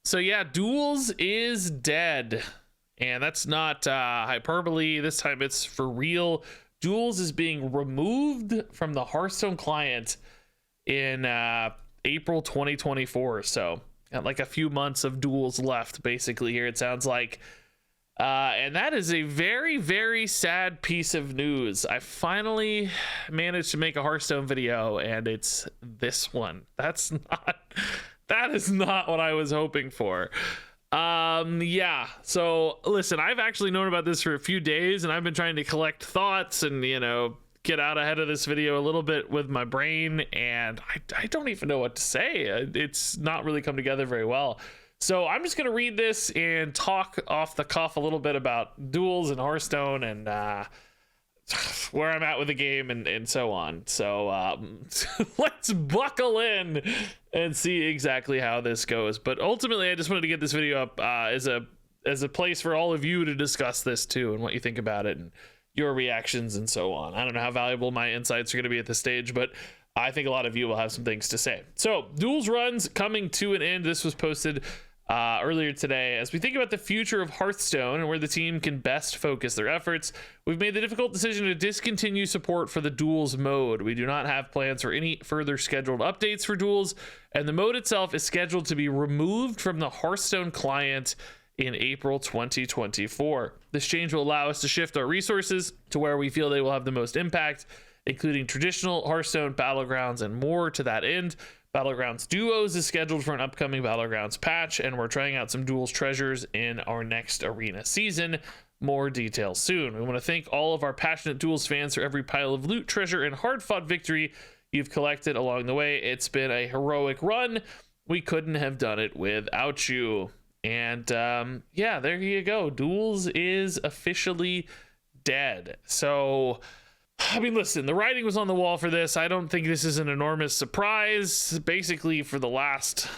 So yeah, Duels is dead. And that's not hyperbole. This time it's for real. Duels is being removed from the Hearthstone client in April 2024. So got like a few months of Duels left basically here, it sounds like. And that is a very, very sad piece of news. I finally managed to make a Hearthstone video, and it's this one. That is not what I was hoping for. Yeah, so listen, I've actually known about this for a few days, and I've been trying to collect thoughts and, you know, get out ahead of this video a little bit with my brain, and I don't even know what to say. It's not really come together very well. So I'm just going to read this and talk off the cuff a little bit about Duels and Hearthstone and where I'm at with the game and so on. So let's buckle in and see exactly how this goes. But ultimately, I just wanted to get this video up as a place for all of you to discuss this too and what you think about it and your reactions and so on. I don't know how valuable my insights are going to be at this stage, but I think a lot of you will have some things to say. So Duels runs coming to an end. This was posted earlier today. As we think about the future of Hearthstone and where the team can best focus their efforts, we've made the difficult decision to discontinue support for the Duels mode. We do not have plans for any further scheduled updates for Duels, and the mode itself is scheduled to be removed from the Hearthstone client in April 2024. This change will allow us to shift our resources to where we feel they will have the most impact, including traditional Hearthstone, Battlegrounds, and more. To that end, Battlegrounds Duos is scheduled for an upcoming Battlegrounds patch, and we're trying out some Duels treasures in our next arena season. More details soon. We want to thank all of our passionate Duels fans for every pile of loot, treasure, and hard-fought victory you've collected along the way. It's been a heroic run. We couldn't have done it without you. And yeah, there you go. Duels is officially dead. So I mean, listen, the writing was on the wall for this. I don't think this is an enormous surprise. Basically, for the last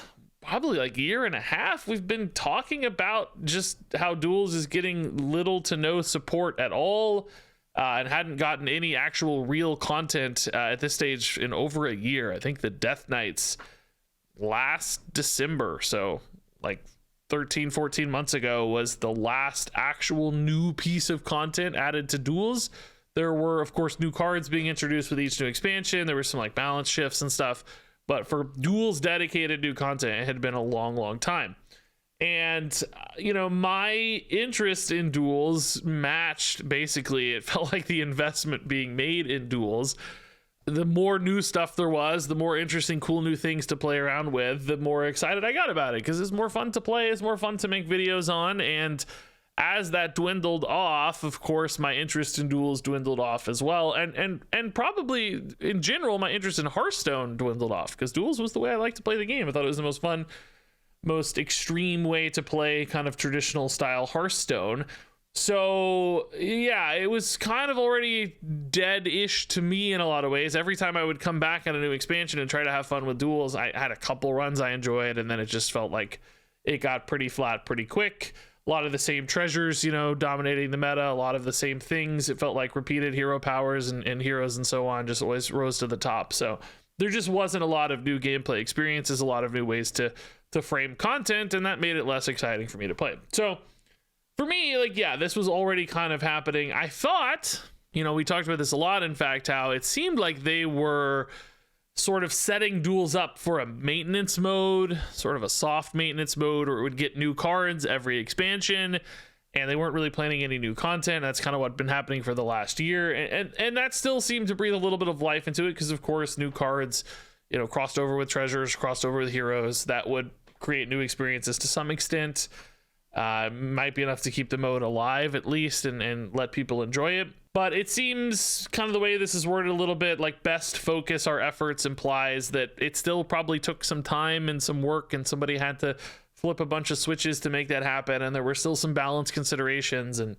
probably like year and a half, we've been talking about just how Duels is getting little to no support at all, and hadn't gotten any actual real content at this stage in over a year. I think the Death Knights last December, so like 13-14 months ago, was the last actual new piece of content added to Duels. There were, of course, new cards being introduced with each new expansion. There were some like balance shifts and stuff, but for Duels dedicated new content, it had been a long time. And you know, my interest in Duels matched, basically, it felt like the investment being made in Duels. The more new stuff there was, the more interesting, cool new things to play around with, the more excited I got about it, because it's more fun to play, it's more fun to make videos on. And as that dwindled off, of course, my interest in Duels dwindled off as well. And probably in general, my interest in Hearthstone dwindled off, because Duels was the way I like to play the game. I thought it was the most fun, most extreme way to play kind of traditional style Hearthstone. So yeah, it was kind of already dead-ish to me in a lot of ways. Every time I would come back on a new expansion and try to have fun with Duels, I had a couple runs I enjoyed, and then it just felt like it got pretty flat pretty quick. A lot of the same treasures, you know, dominating the meta, a lot of the same things. It felt like repeated hero powers and heroes and so on just always rose to the top. So there just wasn't a lot of new gameplay experiences, a lot of new ways to frame content, and that made it less exciting for me to play. So for me, like, yeah, this was already kind of happening. I thought, you know, we talked about this a lot, in fact, how it seemed like they were sort of setting Duels up for a maintenance mode, sort of a soft maintenance mode, or it would get new cards every expansion, and they weren't really planning any new content. That's kind of what's been happening for the last year, and that still seemed to breathe a little bit of life into it, because of course new cards, you know, crossed over with treasures, crossed over with heroes, that would create new experiences to some extent. Might be enough to keep the mode alive at least, and let people enjoy it. But it seems kind of the way this is worded a little bit like best focus our efforts implies that it still probably took some time and some work, and somebody had to flip a bunch of switches to make that happen, and there were still some balance considerations, and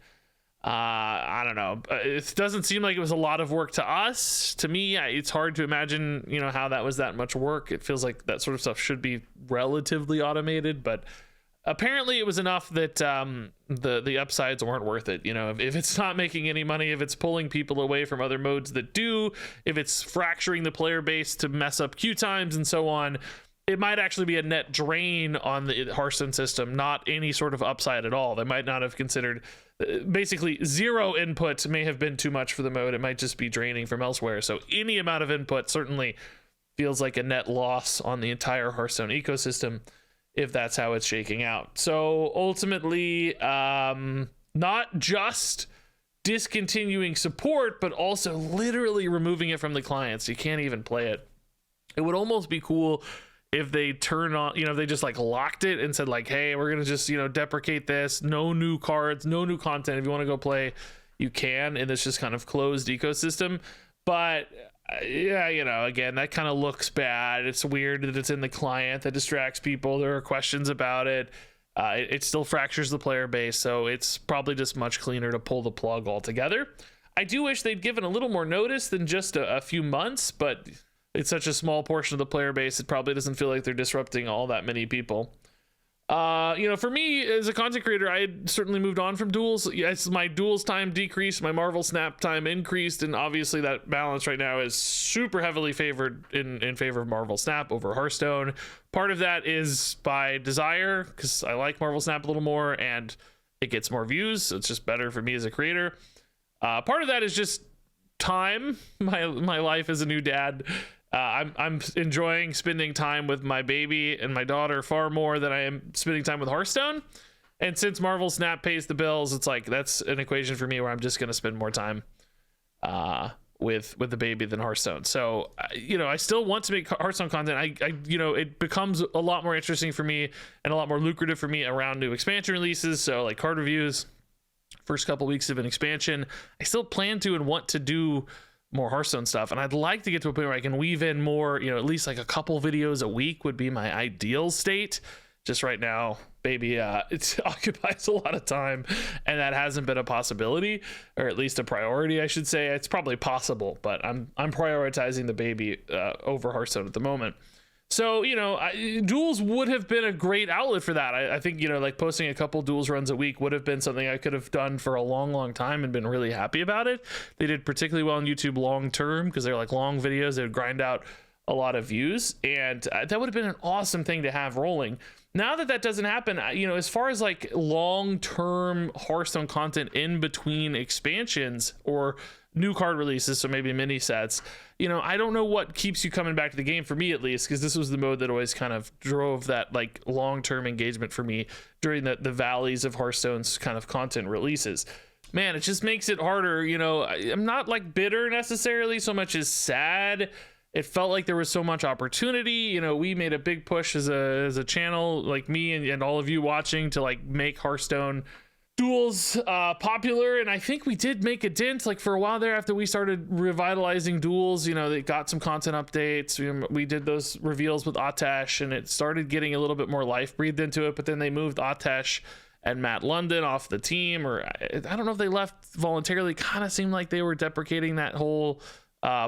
I don't know, it doesn't seem like it was a lot of work to us. To me, it's hard to imagine, you know, how that was that much work. It feels like that sort of stuff should be relatively automated, but apparently it was enough that the upsides weren't worth it. You know, if it's not making any money, if it's pulling people away from other modes that do, if it's fracturing the player base to mess up queue times and so on, it might actually be a net drain on the Hearthstone system, not any sort of upside at all. They might not have considered, basically zero input may have been too much for the mode. It might just be draining from elsewhere. So any amount of input certainly feels like a net loss on the entire Hearthstone ecosystem, if that's how it's shaking out. So ultimately, not just discontinuing support, but also literally removing it from the clients. You can't even play it. It would almost be cool if they turn on, if they just like locked it and said like, hey, we're gonna just deprecate this, no new cards, no new content. If you want to go play, you can, and it's just kind of closed ecosystem. But yeah, again, that kind of looks bad. It's weird that it's in the client. That distracts people. There are questions about it. It still fractures the player base, so it's probably just much cleaner to pull the plug altogether. I do wish they'd given a little more notice than just a few months, but it's such a small portion of the player base, it probably doesn't feel like they're disrupting all that many people. For me as a content creator, I had certainly moved on from Duels. Yes, my Duels time decreased, my Marvel Snap time increased, and obviously that balance right now is super heavily favored in favor of Marvel Snap over Hearthstone. Part of that is by desire, because I like Marvel Snap a little more and it gets more views, so it's just better for me as a creator. Part of that is just time. My life as a new dad. I'm enjoying spending time with my baby and my daughter far more than I am spending time with Hearthstone. And since Marvel Snap pays the bills, it's like that's an equation for me where I'm just going to spend more time with the baby than Hearthstone. So I still want to make Hearthstone content. It becomes a lot more interesting for me and a lot more lucrative for me around new expansion releases. So like card reviews, first couple weeks of an expansion, I still plan to and want to do more Hearthstone stuff, and I'd like to get to a point where I can weave in more, at least like a couple videos a week would be my ideal state. Just right now, baby, it occupies a lot of time, and that hasn't been a possibility, or at least a priority, I should say. It's probably possible, but I'm prioritizing the baby over Hearthstone at the moment. So, Duels would have been a great outlet for that. I think, like posting a couple Duels runs a week would have been something I could have done for a long, long time and been really happy about it. They did particularly well on YouTube long term because they're like long videos. They would grind out a lot of views, and that would have been an awesome thing to have rolling. Now that doesn't happen, as far as like long-term Hearthstone content in between expansions or new card releases, so maybe mini sets, I don't know what keeps you coming back to the game, for me at least, because this was the mode that always kind of drove that like long-term engagement for me during the valleys of Hearthstone's kind of content releases. Man, it just makes it harder. I'm not like bitter necessarily so much as sad. It felt like there was so much opportunity. We made a big push as a channel, like me and all of you watching, to like make Hearthstone Duels popular, and I think we did make a dent. Like for a while there, after we started revitalizing Duels, they got some content updates. We did those reveals with Atesh, and it started getting a little bit more life breathed into it. But then they moved Atesh and Matt London off the team, or I don't know if they left voluntarily. Kind of seemed like they were deprecating that whole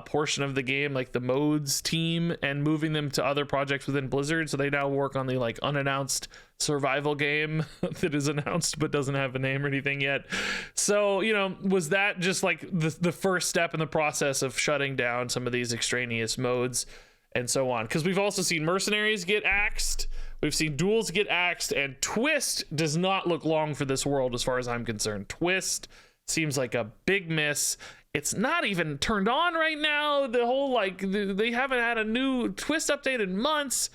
portion of the game, like the modes team, and moving them to other projects within Blizzard. So they now work on the like unannounced survival game that is announced but doesn't have a name or anything yet. So was that just like the first step in the process of shutting down some of these extraneous modes and so on? Because we've also seen Mercenaries get axed, we've seen Duels get axed, and Twist does not look long for this world as far as I'm concerned. Twist seems like a big miss. It's not even turned on right now. The whole they haven't had a new Twist update in months.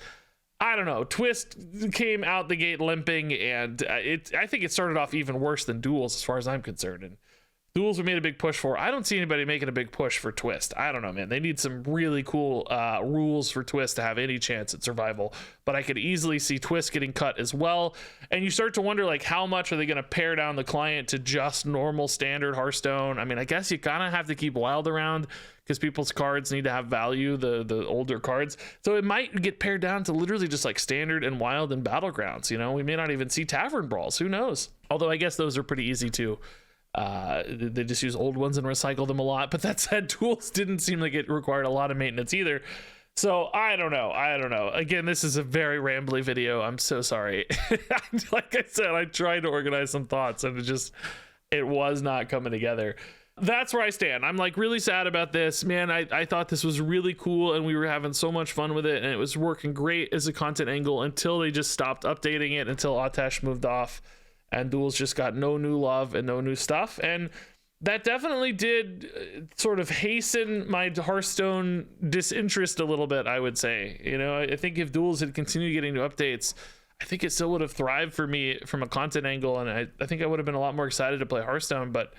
I don't know. Twist came out the gate limping, and I think it started off even worse than Duels as far as I'm concerned. And Duels we made a big push for. I don't see anybody making a big push for Twist. I don't know, man. They need some really cool rules for Twist to have any chance at survival. But I could easily see Twist getting cut as well. And you start to wonder, like, how much are they going to pare down the client to just normal standard Hearthstone? I mean, I guess you kind of have to keep Wild around because people's cards need to have value, the older cards. So it might get pared down to literally just like standard and Wild and Battlegrounds. We may not even see Tavern Brawls. Who knows? Although I guess those are pretty easy too. They just use old ones and recycle them a lot. But that said, Duels didn't seem like it required a lot of maintenance either. So I don't know. Again, this is a very rambly video. I'm so sorry. Like I said, I tried to organize some thoughts, and it was not coming together. That's where I stand. I'm like really sad about this, man. I thought this was really cool and we were having so much fun with it and it was working great as a content angle until they just stopped updating it, until Atesh moved off and Duels just got no new love and no new stuff. And that definitely did sort of hasten my Hearthstone disinterest a little bit, I would say. You know, I think if Duels had continued getting new updates, I think it still would have thrived for me from a content angle, and I think I would have been a lot more excited to play Hearthstone. But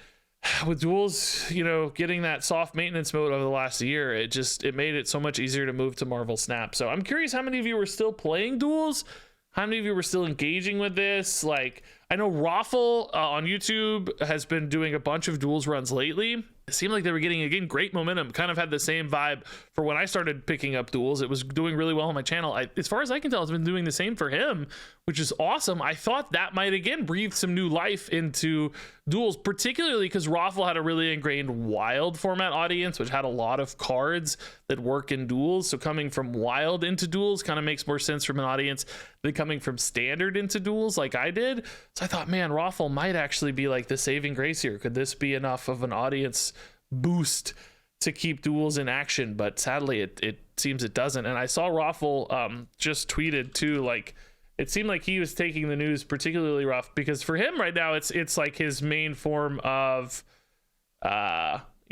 with Duels, you know, getting that soft maintenance mode over the last year, it made it so much easier to move to Marvel Snap. So I'm curious how many of you were still playing Duels? How many of you were still engaging with this? Like, I know Raffle on YouTube has been doing a bunch of Duels runs lately. It seemed like they were getting, again, great momentum. Kind of had the same vibe for when I started picking up Duels. It was doing really well on my channel. As far as I can tell, it's been doing the same for him, which is awesome. I thought that might, again, breathe some new life into Duels, particularly because Raffle had a really ingrained Wild format audience, which had a lot of cards that work in Duels. So coming from Wild into Duels kind of makes more sense from an audience than coming from Standard into Duels like I did. So I thought, man, Raffle might actually be like the saving grace here. Could this be enough of an audience boost to keep Duels in action? But sadly it seems it doesn't. And I saw Raffle just tweeted too, like it seemed like he was taking the news particularly rough, because for him right now it's like his main form of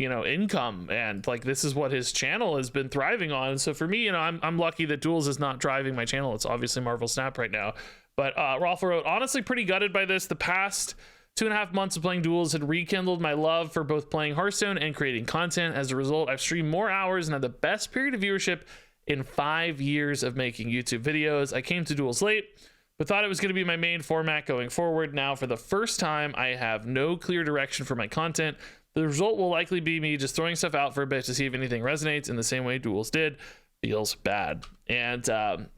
you know, income, and like this is what his channel has been thriving on. So for me, you know, I'm lucky that Duels is not driving my channel. It's obviously Marvel Snap right now. But Raffle wrote, honestly pretty gutted by this. The past 2.5 months of playing Duels had rekindled my love for both playing Hearthstone and creating content. As a result, I've streamed more hours and had the best period of viewership in 5 years of making YouTube videos. I came to Duels late, but thought it was going to be my main format going forward. Now, for the first time, I have no clear direction for my content. The result will likely be me just throwing stuff out for a bit to see if anything resonates in the same way Duels did. Feels bad. And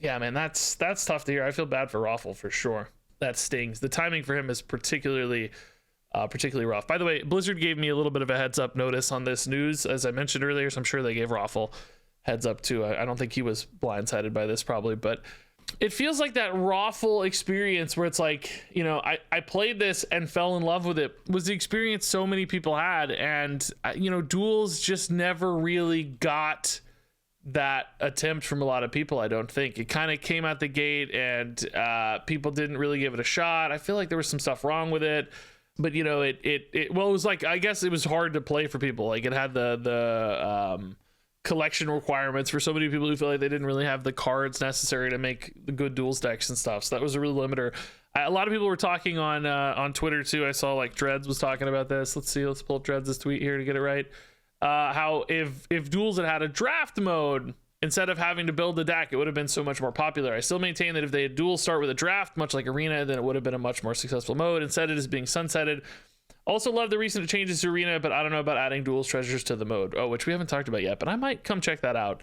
yeah, man, that's tough to hear. I feel bad for Raffle for sure. That stings. The timing for him is particularly rough. By the way, Blizzard gave me a little bit of a heads up notice on this news, as I mentioned earlier, so I'm sure they gave Raffle heads up too. I don't think he was blindsided by this probably, but it feels like that Raffle experience where it's like, you know, I played this and fell in love with it was the experience so many people had. And, you know, Duels just never really got that attempt from a lot of people. I don't think it kind of came out the gate and people didn't really give it a shot. I feel like there was some stuff wrong with it, but you know, well, it was like, I guess it was hard to play for people. Like it had the collection requirements for so many people who feel like they didn't really have the cards necessary to make the good Duels decks and stuff. So that was a real limiter. A lot of people were talking on Twitter too. I saw like Dreads was talking about this. Let's pull up Dreads' tweet here to get it right. How if Duels had a draft mode instead of having to build the deck, it would have been so much more popular. I still maintain that if they had Duels start with a draft, much like Arena, then it would have been a much more successful mode. Instead, it is being sunsetted. Also love the recent changes to Arena, but I don't know about adding Duels treasures to the mode, which we haven't talked about yet, but I might come check that out.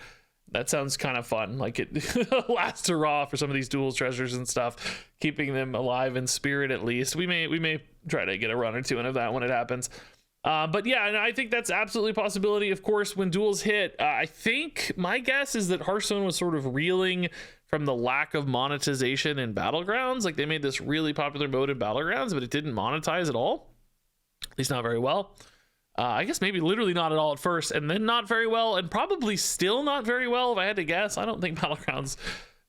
That sounds kind of fun. Like it lasts hurrah for some of these Duels treasures and stuff, keeping them alive in spirit at least. We may try to get a run or two into that when it happens. But yeah, and I think that's absolutely a possibility. Of course, when Duels hit, I think my guess is that Hearthstone was sort of reeling from the lack of monetization in Battlegrounds. Like they made this really popular mode in Battlegrounds, but it didn't monetize at all. At least not very well. I guess maybe literally not at all at first, and then not very well, and probably still not very well if I had to guess. I don't think Battlegrounds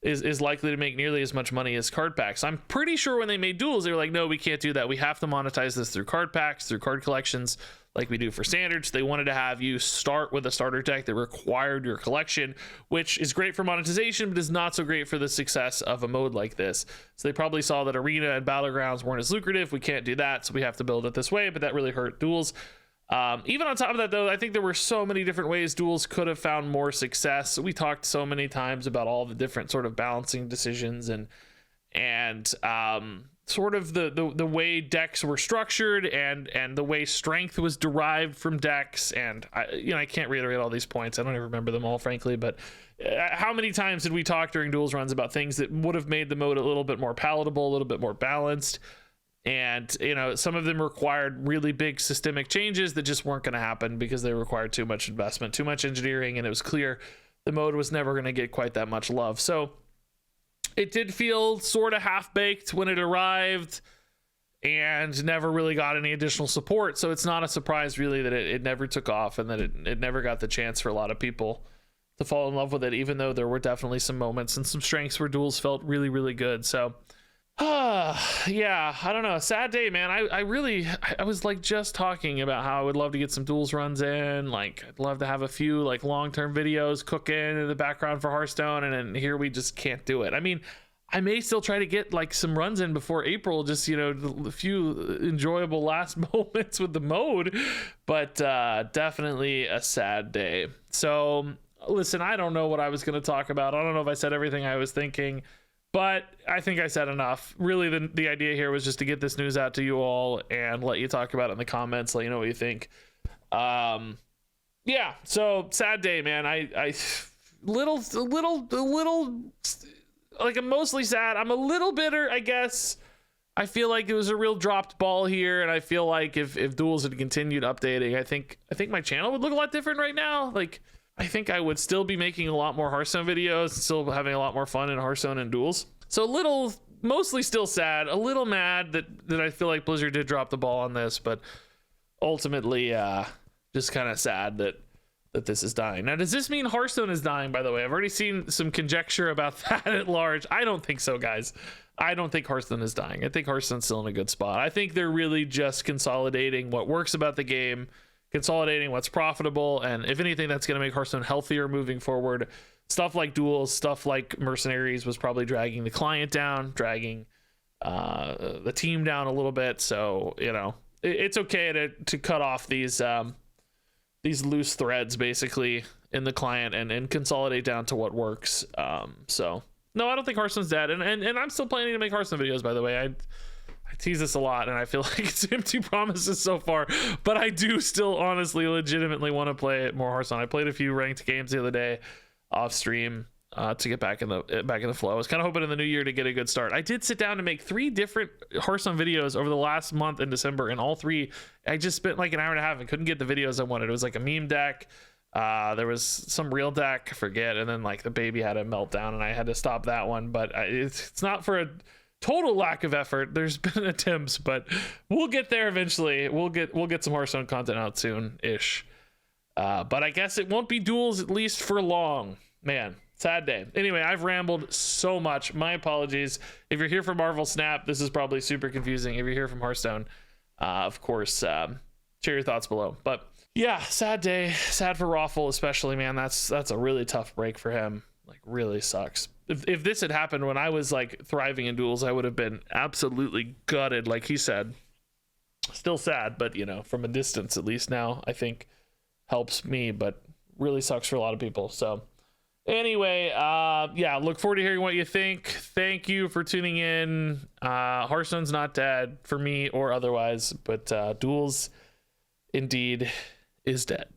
is likely to make nearly as much money as card packs. I'm pretty sure when they made Duels, they were like, no, we can't do that. We have to monetize this through card packs, through card collections, like we do for Standards. They wanted to have you start with a starter deck that required your collection, which is great for monetization, but is not so great for the success of a mode like this. So they probably saw that Arena and Battlegrounds weren't as lucrative. We can't do that, so we have to build it this way, but that really hurt Duels. Even on top of that, though, I think there were so many different ways Duels could have found more success. We talked so many times about all the different sort of balancing decisions and sort of the way decks were structured and the way strength was derived from decks. And I can't reiterate all these points. I don't even remember them all, frankly, but how many times did we talk during Duels runs about things that would have made the mode a little bit more palatable, a little bit more balanced? And, you know, some of them required really big systemic changes that just weren't going to happen because they required too much investment, too much engineering, and it was clear the mode was never going to get quite that much love. So it did feel sort of half-baked when it arrived. and never really got any additional support. So it's not a surprise really that it never took off, and that it never got the chance for a lot of people to fall in love with it, even though there were definitely some moments and some strengths where Duels felt really, really good. So yeah, I don't know. Sad day, man. I was like just talking about how I would love to get some Duels runs in. Like, I'd love to have a few like long-term videos cooking in the background for Hearthstone, and then here we just can't do it. I mean, I may still try to get like some runs in before April, just, you know, a few enjoyable last moments with the mode, but definitely a sad day. So listen, I don't know what I was going to talk about. I don't know if I said everything I was thinking, but I think I said enough. Really, the idea here was just to get this news out to you all and let you talk about it in the comments, let you know what you think. Yeah, so sad day, man. I little like, I'm mostly sad. I'm a little bitter, I guess. I feel like it was a real dropped ball here, and I feel like if Duels had continued updating, I think my channel would look a lot different right now. Like, I think I would still be making a lot more Hearthstone videos, still having a lot more fun in Hearthstone and Duels. So mostly still sad, a little mad that I feel like Blizzard did drop the ball on this, but ultimately just kind of sad that this is dying. Now, does this mean Hearthstone is dying, by the way? I've already seen some conjecture about that at large. I don't think so, guys. I don't think Hearthstone is dying. I think Hearthstone's still in a good spot. I think they're really just consolidating what works about the game, consolidating what's profitable, and if anything, that's going to make Hearthstone healthier moving forward. Stuff like Duels, stuff like Mercenaries was probably dragging the client down, dragging the team down a little bit. So, you know, it's okay to cut off these loose threads basically in the client and consolidate down to what works. So no, I don't think Hearthstone's dead, and I'm still planning to make Hearthstone videos, by the way. I tease this a lot, and I feel like it's empty promises so far, but I do still honestly legitimately want to play more Hearthstone. I played a few ranked games the other day off stream to get back in the flow. I was kind of hoping in the new year to get a good start. I did sit down to make 3 different Hearthstone videos over the last month in December, and all 3 I just spent like an hour and a half and couldn't get the videos I wanted. It was like a meme deck, there was some real deck, I forget, and then like the baby had a meltdown and I had to stop that one. But it's not for a total lack of effort. There's been attempts, but we'll get there eventually. We'll get some Hearthstone content out soon ish, but I guess it won't be Duels, at least for long. Man, sad day. Anyway, I've rambled so much. My apologies. If you're here for Marvel Snap, this is probably super confusing. If you're here from Hearthstone, of course, share your thoughts below. But yeah, sad day. Sad for Raffle especially, man. That's a really tough break for him. Like, really sucks. If this had happened when I was like thriving in Duels, I would have been absolutely gutted, like he said. Still sad, but you know, from a distance at least now, I think helps me, but really sucks for a lot of people. So anyway, yeah, look forward to hearing what you think. Thank you for tuning in. Hearthstone's not dead for me or otherwise, but Duels indeed is dead.